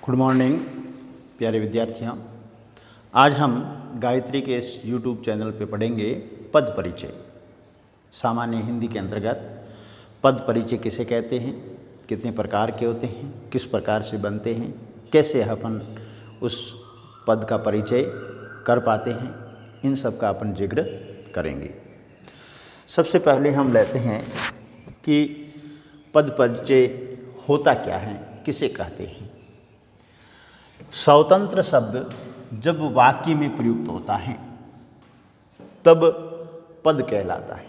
Good morning प्यारे विद्यार्थियों। आज हम गायत्री के इस यूट्यूब चैनल पे पढ़ेंगे पद परिचय। सामान्य हिंदी के अंतर्गत पद परिचय किसे कहते हैं, कितने प्रकार के होते हैं, किस प्रकार से बनते हैं, कैसे अपन उस पद का परिचय कर पाते हैं, इन सब का अपन जिक्र करेंगे। सबसे पहले हम लेते हैं कि पद परिचय होता क्या है, किसे कहते हैं। स्वतंत्र शब्द जब वाक्य में प्रयुक्त होता है तब पद कहलाता है।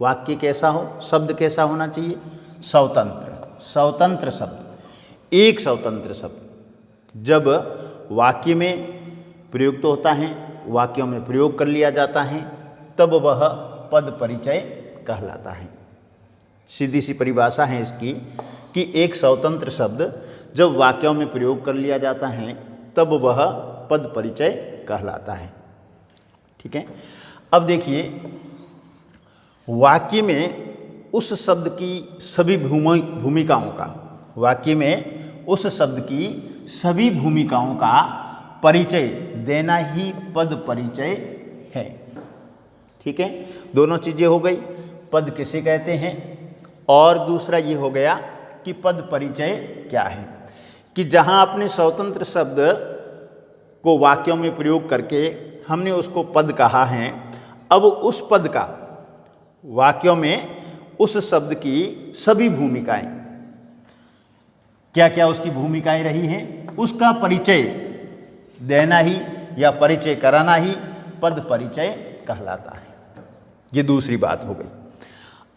वाक्य कैसा हो, शब्द कैसा होना चाहिए, स्वतंत्र शब्द, एक स्वतंत्र शब्द जब वाक्य में प्रयुक्त होता है, वाक्यों में प्रयोग कर लिया जाता है, तब वह पद परिचय कहलाता है। सीधी सी परिभाषा है इसकी कि एक स्वतंत्र शब्द जब वाक्यों में प्रयोग कर लिया जाता है तब वह पद परिचय कहलाता है। ठीक है। अब देखिए, वाक्य में उस शब्द की सभी भूमिकाओं का, वाक्य में उस शब्द की सभी भूमिकाओं का परिचय देना ही पद परिचय है। ठीक है, दोनों चीज़ें हो गई, पद किसे कहते हैं और दूसरा ये हो गया कि पद परिचय क्या है। कि जहाँ आपने स्वतंत्र शब्द को वाक्यों में प्रयोग करके हमने उसको पद कहा है, अब उस पद का वाक्यों में उस शब्द की सभी भूमिकाएं, क्या क्या उसकी भूमिकाएं रही हैं, उसका परिचय देना ही या परिचय कराना ही पद परिचय कहलाता है। ये दूसरी बात हो गई।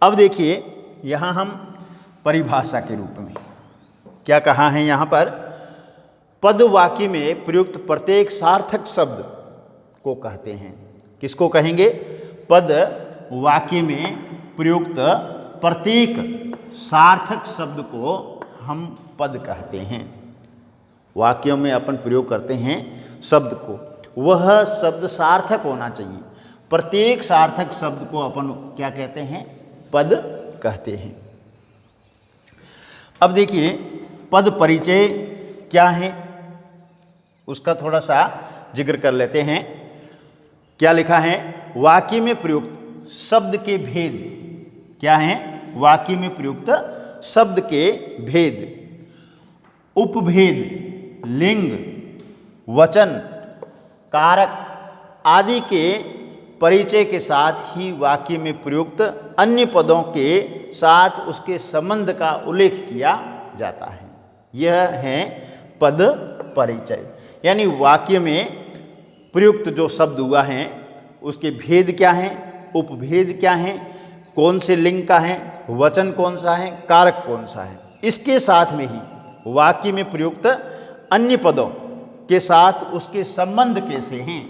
अब देखिए, यहाँ हम परिभाषा के रूप में क्या कहा है, यहाँ पर पद वाक्य में प्रयुक्त प्रत्येक सार्थक शब्द को कहते हैं। किसको कहेंगे, पद वाक्य में प्रयुक्त प्रत्येक सार्थक शब्द को हम पद कहते हैं। वाक्यों में अपन प्रयोग करते हैं शब्द को, वह शब्द सार्थक होना चाहिए। प्रत्येक सार्थक शब्द को अपन क्या कहते हैं, पद कहते हैं। अब देखिए, पद परिचय क्या है उसका थोड़ा सा जिक्र कर लेते हैं। क्या लिखा है, वाक्य में प्रयुक्त शब्द के भेद क्या हैं, वाक्य में प्रयुक्त शब्द के भेद, उपभेद, लिंग, वचन, कारक आदि के परिचय के साथ ही वाक्य में प्रयुक्त अन्य पदों के साथ उसके संबंध का उल्लेख किया जाता है। यह है पद परिचय। यानी वाक्य में प्रयुक्त जो शब्द हुआ है उसके भेद क्या हैं, उपभेद क्या हैं, कौन से लिंग का है, वचन कौन सा है, कारक कौन सा है, इसके साथ में ही वाक्य में प्रयुक्त अन्य पदों के साथ उसके संबंध कैसे हैं,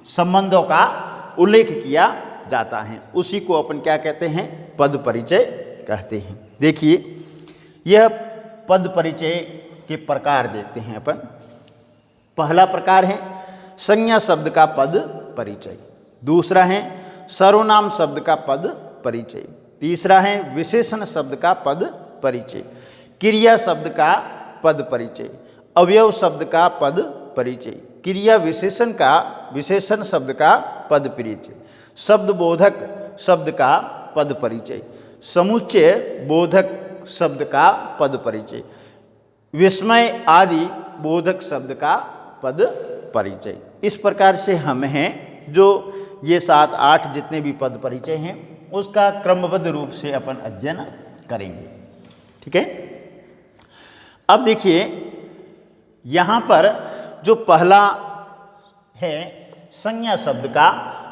संबंधों का उल्लेख किया जाता है। उसी को अपन क्या कहते हैं, पद परिचय कहते हैं। देखिए, यह पद परिचय के प्रकार देखते हैं अपन। पहला प्रकार है संज्ञा शब्द का पद परिचय, दूसरा है सर्वनाम शब्द का पद परिचय, तीसरा है विशेषण शब्द का पद परिचय, क्रिया शब्द का पद परिचय, अवयव शब्द का पद परिचय, क्रिया विशेषण शब्द का पद परिचय, शब्द बोधक शब्द का पद परिचय, समुच्चय बोधक शब्द का पद परिचय, विस्मय आदि बोधक शब्द का पद परिचय। इस प्रकार से हम हैं जो ये 7-8 जितने भी पद परिचय हैं उसका क्रमबद्ध रूप से अपन अध्ययन करेंगे। ठीक है। अब देखिए, यहाँ पर जो पहला है संज्ञा शब्द का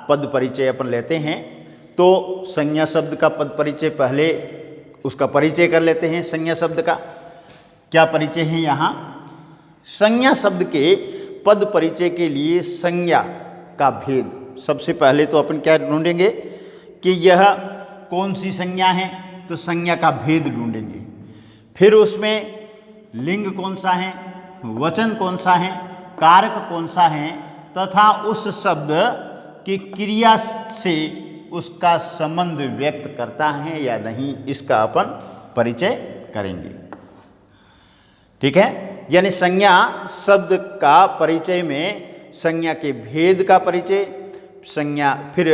पद परिचय अपन लेते हैं। तो संज्ञा शब्द का पद परिचय, पहले उसका परिचय कर लेते हैं। संज्ञा शब्द का क्या परिचय है, यहाँ संज्ञा शब्द के पद परिचय के लिए संज्ञा का भेद, सबसे पहले तो अपन क्या ढूंढेंगे कि यह कौन सी संज्ञा है, तो संज्ञा का भेद ढूंढेंगे। फिर उसमें लिंग कौन सा है, वचन कौन सा है, कारक कौन सा है, तथा उस शब्द की क्रिया से उसका संबंध व्यक्त करता है या नहीं, इसका अपन परिचय करेंगे। ठीक है। यानी संज्ञा शब्द का परिचय में संज्ञा के भेद का परिचय, संज्ञा फिर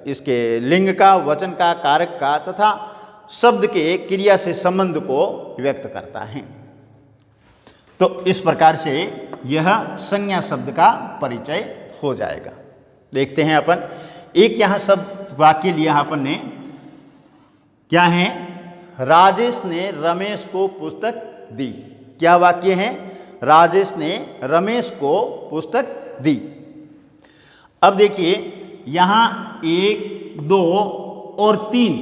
इसके लिंग का, वचन का, कारक का तथा शब्द के क्रिया से संबंध को व्यक्त करता है। तो इस प्रकार से यह संज्ञा शब्द का परिचय हो जाएगा। देखते हैं अपन, एक यहाँ शब्द वाक्य लिया अपन ने, क्या है? राजेश ने रमेश को पुस्तक दी। क्या वाक्य है? राजेश ने रमेश को पुस्तक दी। अब देखिए यहाँ 1, 2 और 3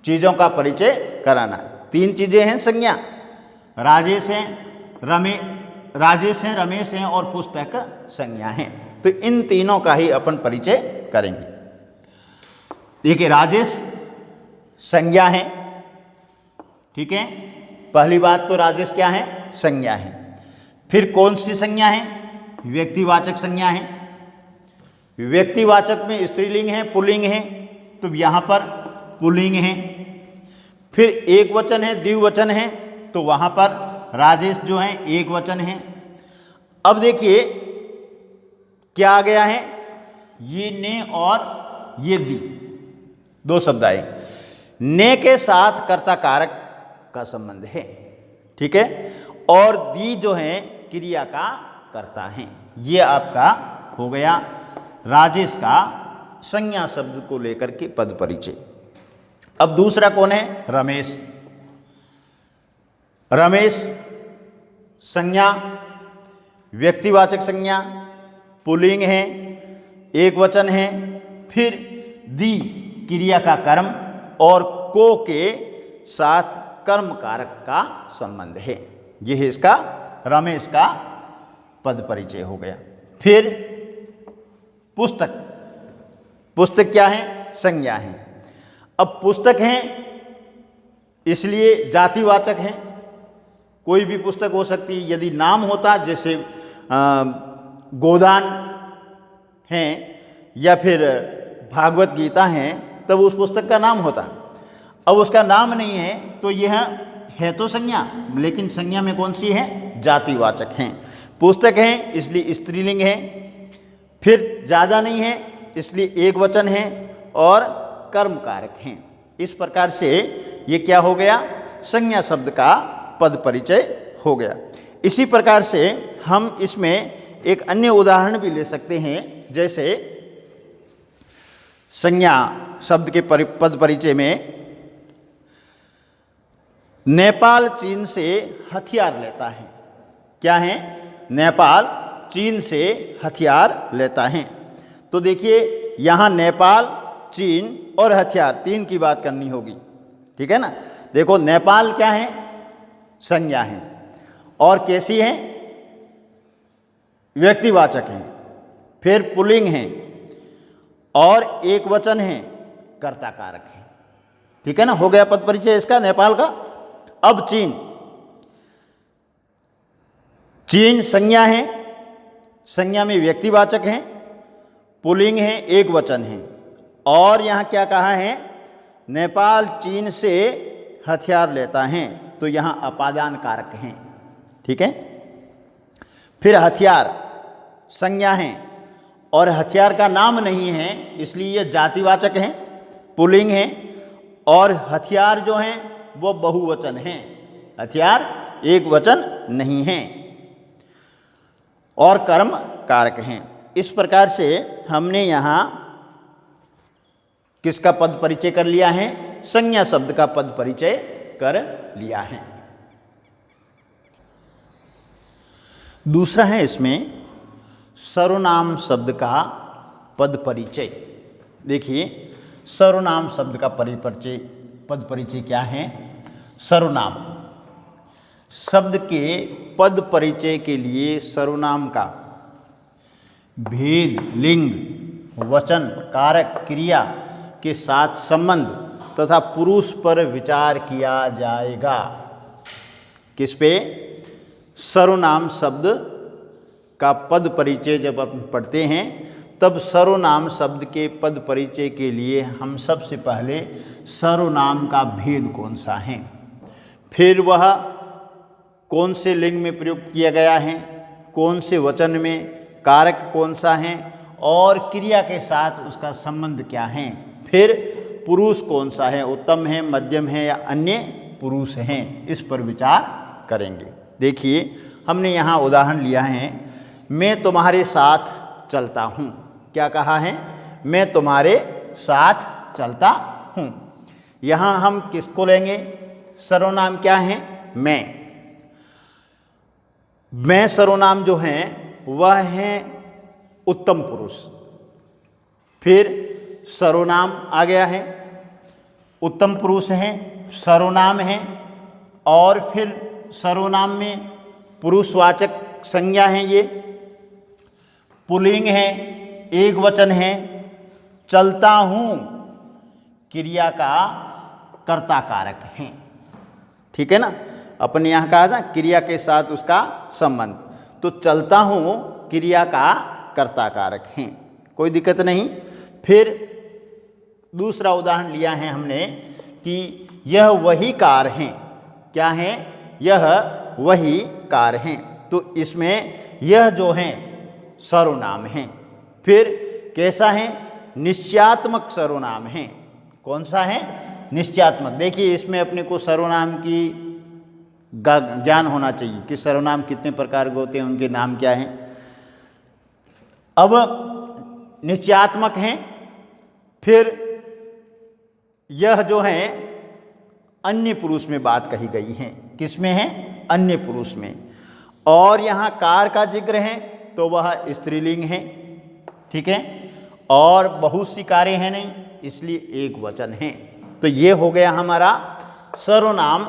चीज़ों का परिचय कराना है। 3 चीज़ें हैं संज्ञा, राजेश हैं, रमेश हैं और पुस्तक संज्ञा हैं। तो इन तीनों का ही अपन परिचय करेंगे। देखिए राजेश संज्ञा है, ठीक है, पहली बात तो राजेश क्या है? संज्ञा है। फिर कौन सी संज्ञा है? व्यक्तिवाचक संज्ञा है। व्यक्तिवाचक में स्त्रीलिंग है, पुल्लिंग है, तो यहाँ पर पुल्लिंग है। फिर एक वचन है, द्विवचन है, तो वहाँ पर राजेश जो है एक वचन है। अब देखिए क्या आ गया है? ये ने और ये दी, 2 शब्द आए। ने के साथ कर्ता कारक का संबंध है, ठीक है, और दी जो है क्रिया का कर्ता है। ये आपका हो गया राजेश का संज्ञा शब्द को लेकर के पद परिचय। अब दूसरा कौन है? रमेश। रमेश संज्ञा, व्यक्तिवाचक संज्ञा, पुल्लिंग है, एक वचन है, फिर दी क्रिया का कर्म और को के साथ कर्म कारक का संबंध है। यह इसका रमेश का पद परिचय हो गया। फिर पुस्तक, पुस्तक क्या है? संज्ञा है। अब पुस्तक है इसलिए जातिवाचक है, कोई भी पुस्तक हो सकती है। यदि नाम होता, जैसे गोदान है या फिर भागवत गीता है, तब उस पुस्तक का नाम होता। अब उसका नाम नहीं है तो यह है तो संज्ञा, लेकिन संज्ञा में कौन सी है? जातिवाचक हैं। पुस्तक है इसलिए स्त्रीलिंग है, फिर ज़्यादा नहीं है इसलिए एक वचन है और कर्म कारक हैं। इस प्रकार से ये क्या हो गया? संज्ञा शब्द का पद परिचय हो गया। इसी प्रकार से हम इसमें एक अन्य उदाहरण भी ले सकते हैं। जैसे संज्ञा शब्द के पद परिचय में नेपाल चीन से हथियार लेता है। क्या है? नेपाल चीन से हथियार लेता है। तो देखिए यहाँ नेपाल, चीन और हथियार 3 की बात करनी होगी, ठीक है ना। देखो नेपाल क्या है? संज्ञा है, और कैसी है? व्यक्तिवाचक है, फिर पुल्लिंग है और एक वचन है, कर्ता कारक है, ठीक है ना। हो गया पद परिचय इसका नेपाल का। अब चीन, चीन संज्ञा है, संज्ञा में व्यक्तिवाचक है, पुल्लिंग है, एक वचन है, और यहाँ क्या कहा है? नेपाल चीन से हथियार लेता है, तो यहाँ अपादान कारक हैं, ठीक है। फिर हथियार संज्ञा है और हथियार का नाम नहीं है इसलिए यह जातिवाचक है, पुल्लिंग है, और हथियार जो हैं वो बहुवचन हैं, हथियार एक वचन नहीं हैं, और कर्म कारक हैं। इस प्रकार से हमने यहाँ किसका पद परिचय कर लिया है? संज्ञा शब्द का पद परिचय कर लिया है। दूसरा है इसमें सर्वनाम शब्द का पद परिचय। देखिए सर्वनाम शब्द का पद परिचय क्या है? सर्वनाम शब्द के पद परिचय के लिए सर्वनाम का भेद, लिंग, वचन, कारक, क्रिया के साथ संबंध तथा पुरुष पर विचार किया जाएगा। किस पे? सर्वनाम शब्द का पद परिचय जब हम पढ़ते हैं तब सर्वनाम शब्द के पद परिचय के लिए हम सबसे पहले सर्वनाम का भेद कौन सा है, फिर वह कौन से लिंग में प्रयुक्त किया गया है, कौन से वचन में, कारक कौन सा है और क्रिया के साथ उसका संबंध क्या है, फिर पुरुष कौन सा है, उत्तम है, मध्यम है या अन्य पुरुष हैं, इस पर विचार करेंगे। देखिए हमने यहाँ उदाहरण लिया है, मैं तुम्हारे साथ चलता हूँ। क्या कहा है? मैं तुम्हारे साथ चलता हूँ। यहाँ हम किसको लेंगे? सर्वनाम क्या है? मैं सर्वनाम जो है वह है उत्तम पुरुष। फिर सर्वनाम आ गया है, उत्तम पुरुष है, सर्वनाम है और फिर सर्वनाम में पुरुषवाचक संज्ञा है, ये पुल्लिंग है, एक वचन है, चलता हूँ क्रिया का कर्ता कारक है। ठीक है ना, अपन यहाँ कहा था क्रिया के साथ उसका संबंध, तो चलता हूँ क्रिया का कर्ता कारक है, कोई दिक्कत नहीं। फिर दूसरा उदाहरण लिया है हमने कि यह वही कार हैं। क्या है? यह वही कार हैं, तो इसमें यह जो है सर्वनाम है। फिर कैसा है? निश्चयात्मक सर्वनाम है। कौन सा है? निश्चयात्मक। देखिए इसमें अपने को सर्वनाम की ज्ञान होना चाहिए कि सर्वनाम कितने प्रकार के होते हैं, उनके नाम क्या हैं। अब निश्चयात्मक हैं, फिर यह जो है अन्य पुरुष में बात कही गई है। किसमें है? अन्य पुरुष में। और यहाँ कार का जिक्र है तो वह स्त्रीलिंग है। ठीक है, और बहुत सी कारें हैं नहीं, इसलिए एक वचन है। तो ये हो गया हमारा सर्वनाम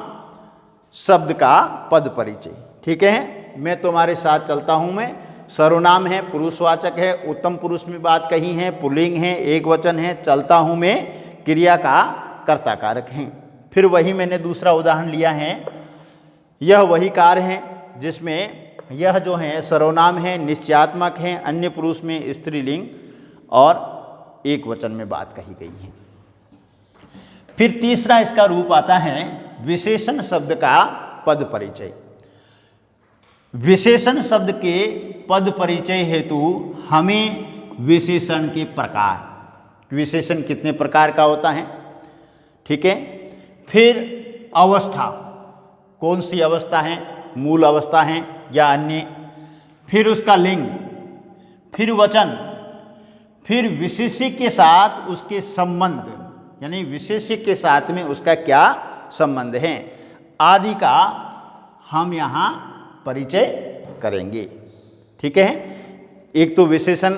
शब्द का पद परिचय। ठीक है, मैं तुम्हारे साथ चलता हूँ में सर्वनाम है, पुरुषवाचक है, उत्तम पुरुष में बात कही है, पुल्लिंग है, एक वचन है, चलता हूँ में क्रिया का कर्ता कारक है। फिर वही मैंने दूसरा उदाहरण लिया है, यह वही कार है जिसमें यह जो है सर्वनाम है, निश्चयात्मक है, अन्य पुरुष में स्त्रीलिंग और एक वचन में बात कही गई है। फिर तीसरा इसका रूप आता है विशेषण शब्द का पद परिचय। विशेषण शब्द के पद परिचय हेतु हमें विशेषण के प्रकार, विशेषण कितने प्रकार का होता है, ठीक है। फिर अवस्था, कौन सी अवस्था है, मूल अवस्था है या अन्य, फिर उसका लिंग, फिर वचन, फिर विशेष्य के साथ उसके संबंध, यानी विशेष्य के साथ में उसका क्या संबंध है आदि का हम यहाँ परिचय करेंगे। ठीक है, एक तो विशेषण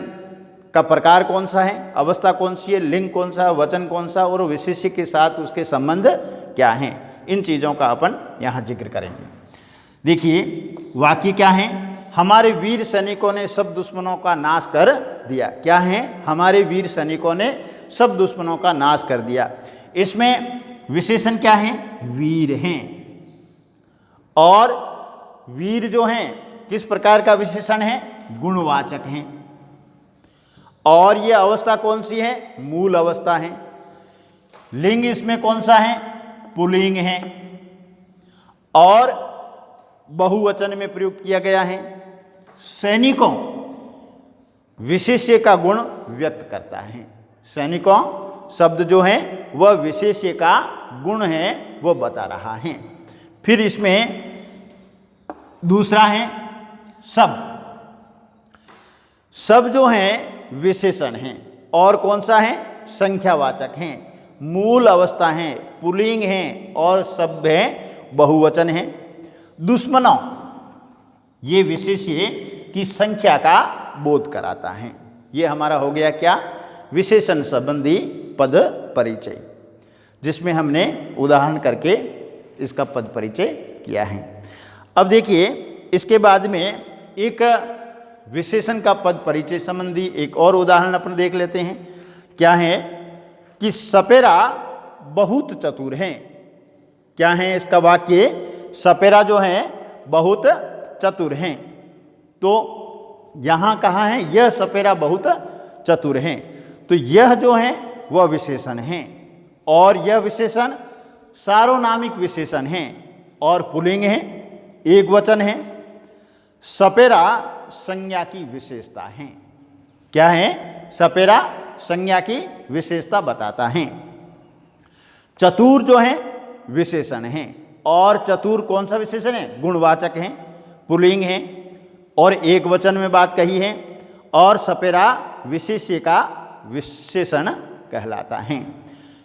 का प्रकार कौन सा है, अवस्था कौन सी है, लिंग कौन सा है, वचन कौन सा और विशेष्य के साथ उसके संबंध क्या हैं, इन चीज़ों का अपन यहाँ जिक्र करेंगे। देखिए वाक्य क्या है, हमारे वीर सैनिकों ने सब दुश्मनों का नाश कर दिया। क्या है, हमारे वीर सैनिकों ने सब दुश्मनों का नाश कर दिया। इसमें विशेषण क्या है, वीर हैं। और वीर जो हैं किस प्रकार का विशेषण है, गुणवाचक हैं। और ये अवस्था कौन सी है, मूल अवस्था है। लिंग इसमें कौन सा है, पुल्लिंग है। और बहुवचन में प्रयुक्त किया गया है। सैनिकों विशेष्य का गुण व्यक्त करता है। सैनिकों शब्द जो है वह विशेष्य का गुण है, वो बता रहा है। फिर इसमें दूसरा है सब। सब जो है विशेषण हैं और कौन सा है, संख्यावाचक हैं, मूल अवस्था है, पुल्लिंग हैं और सब है बहुवचन है। दुश्मनों ये विशेष्य की संख्या का बोध कराता है। ये हमारा हो गया क्या, विशेषण संबंधी पद परिचय, जिसमें हमने उदाहरण करके इसका पद परिचय किया है। अब देखिए इसके बाद में एक विशेषण का पद परिचय संबंधी एक और उदाहरण अपन देख लेते हैं। क्या है कि सपेरा बहुत चतुर हैं। क्या है इसका वाक्य, सपेरा जो है बहुत चतुर हैं। तो यहाँ कहा है यह सपेरा बहुत चतुर हैं, तो यह जो है वह विशेषण है और यह विशेषण सार्वनामिक विशेषण है और पुल्लिंग है, एक वचन है। सपेरा संज्ञा की विशेषता है। क्या है? सपेरा संज्ञा की विशेषता बताता है। चतुर जो है विशेषण है, और चतुर कौन सा विशेषण है? गुणवाचक है, पुल्लिंग है, और एक वचन में बात कही है। और सपेरा विशेष्य का विशेषण कहलाता है।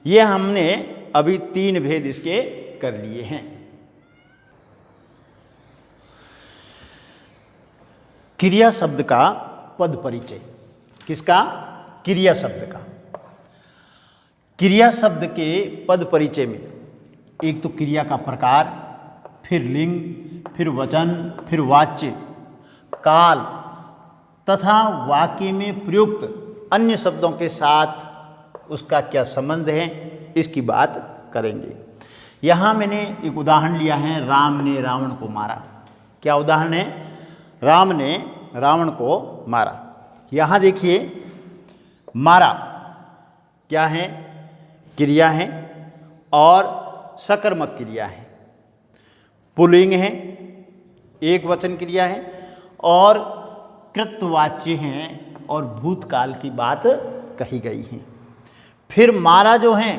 ये हमने अभी 3 भेद इसके कर लिए हैं। क्रिया शब्द का पद परिचय। किसका? क्रिया शब्द का। क्रिया शब्द के पद परिचय में एक तो क्रिया का प्रकार, फिर लिंग, फिर वचन, फिर वाच्य, काल तथा वाक्य में प्रयुक्त अन्य शब्दों के साथ उसका क्या संबंध है, इसकी बात करेंगे। यहाँ मैंने एक उदाहरण लिया है, राम ने रावण को मारा। क्या उदाहरण है? राम ने रावण को मारा। यहाँ देखिए, मारा क्या है? क्रिया है और सकर्मक क्रिया है, पुल्लिंग है, एक वचन क्रिया है, और कृतवाच्य हैं और भूतकाल की बात कही गई है। फिर मारा जो है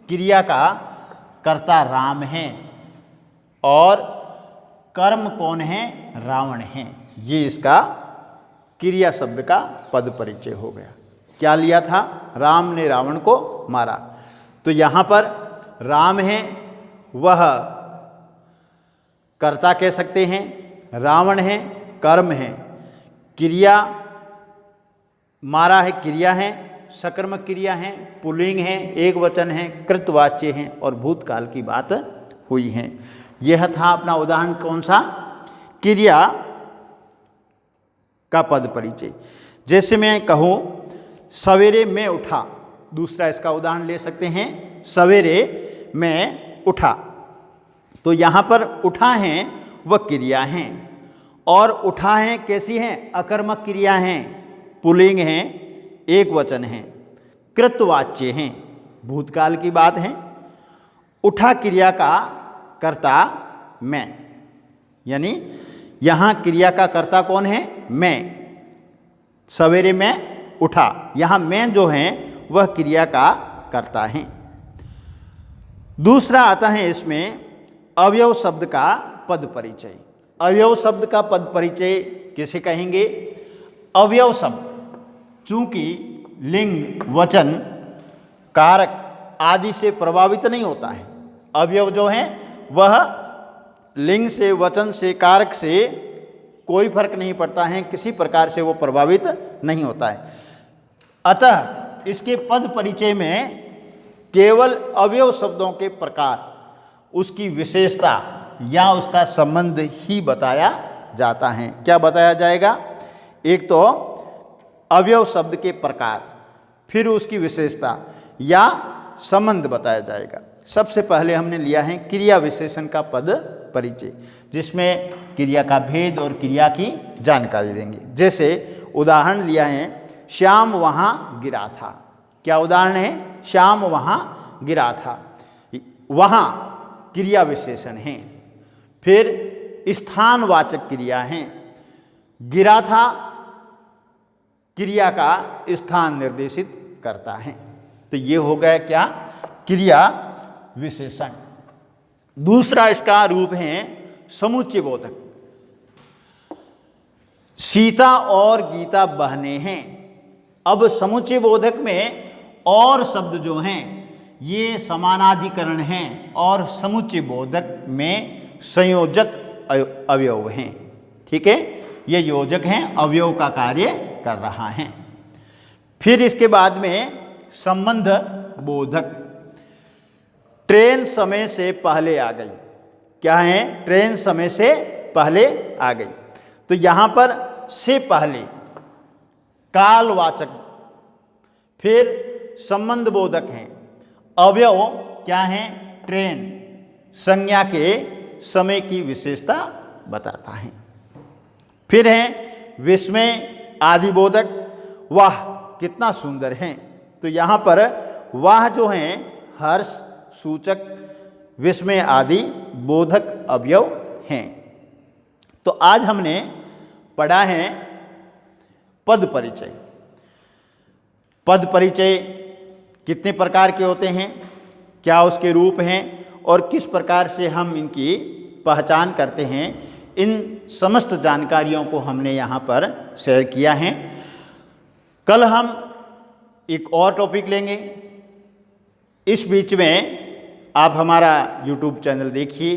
क्रिया का कर्ता राम है, और कर्म कौन है? रावण है। ये इसका क्रिया शब्द का पद परिचय हो गया। क्या लिया था? राम ने रावण को मारा। तो यहाँ पर राम है, वह कर्ता कह सकते हैं, रावण है कर्म है, क्रिया मारा है क्रिया है, सकर्मक क्रिया है, पुल्लिंग है, एक वचन है, कृतवाच्य है, और भूतकाल की बात हुई है। यह था अपना उदाहरण। कौन सा? क्रिया का पद परिचय। जैसे मैं कहूँ सवेरे मैं उठा, दूसरा इसका उदाहरण ले सकते हैं, सवेरे मैं उठा। तो यहाँ पर उठा है वह क्रिया हैं, और उठा है कैसी हैं? अकर्मक क्रिया हैं, पुल्लिंग हैं, एक वचन हैं, कृतवाच्य हैं, भूतकाल की बात है। उठा क्रिया का कर्ता मैं, यानी यहाँ क्रिया का कर्ता कौन है? मैं। सवेरे मैं उठा, यहाँ मैं जो है वह क्रिया का कर्ता है। दूसरा आता है इसमें अवयव शब्द का पद परिचय। अवयव शब्द का पद परिचय किसे कहेंगे? अवयव शब्द चूंकि लिंग, वचन, कारक आदि से प्रभावित नहीं होता है। अवयव जो है वह लिंग से, वचन से, कारक से कोई फर्क नहीं पड़ता है, किसी प्रकार से वो प्रभावित नहीं होता है। अतः इसके पद परिचय में केवल अवयव शब्दों के प्रकार, उसकी विशेषता या उसका संबंध ही बताया जाता है। क्या बताया जाएगा? एक तो अवयव शब्द के प्रकार, फिर उसकी विशेषता या संबंध बताया जाएगा। सबसे पहले हमने लिया है क्रिया विशेषण का पद परिचय, जिसमें क्रिया का भेद और क्रिया की जानकारी देंगे। जैसे उदाहरण लिया है, श्याम वहाँ गिरा था। क्या उदाहरण है? श्याम वहाँ गिरा था। वहाँ क्रिया विशेषण है। फिर स्थानवाचक क्रिया है। गिरा था क्रिया का स्थान निर्देशित करता है। तो ये हो गया क्या? क्रिया विशेषण। दूसरा इसका रूप है समुच्चय बोधक। सीता और गीता बहनें हैं। अब समुच्चय बोधक में और शब्द जो हैं ये समानाधिकरण हैं, और समुच्चय बोधक में संयोजक अवयव हैं। ठीक है, ये योजक हैं, अवयव का कार्य कर रहा है। फिर इसके बाद में संबंध बोधक। ट्रेन समय से पहले आ गई। क्या है? ट्रेन समय से पहले आ गई। तो यहाँ पर से पहले कालवाचक, फिर संबंध बोधक हैं। अवयव क्या है? ट्रेन, संज्ञा के समय की विशेषता बताता है। फिर है विस्मय आदि बोधक। वाह कितना सुंदर है। तो यहाँ पर वाह जो है हर्ष सूचक, विस्मय आदि बोधक अवयव हैं। तो आज हमने पढ़ा है पद परिचय। पद परिचय कितने प्रकार के होते हैं, क्या उसके रूप हैं और किस प्रकार से हम इनकी पहचान करते हैं, इन समस्त जानकारियों को हमने यहाँ पर शेयर किया है। कल हम एक और टॉपिक लेंगे। इस बीच में आप हमारा YouTube चैनल देखिए,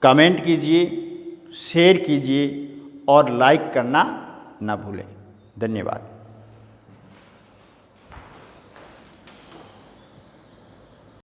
कमेंट कीजिए, शेयर कीजिए और लाइक करना ना भूलें। धन्यवाद।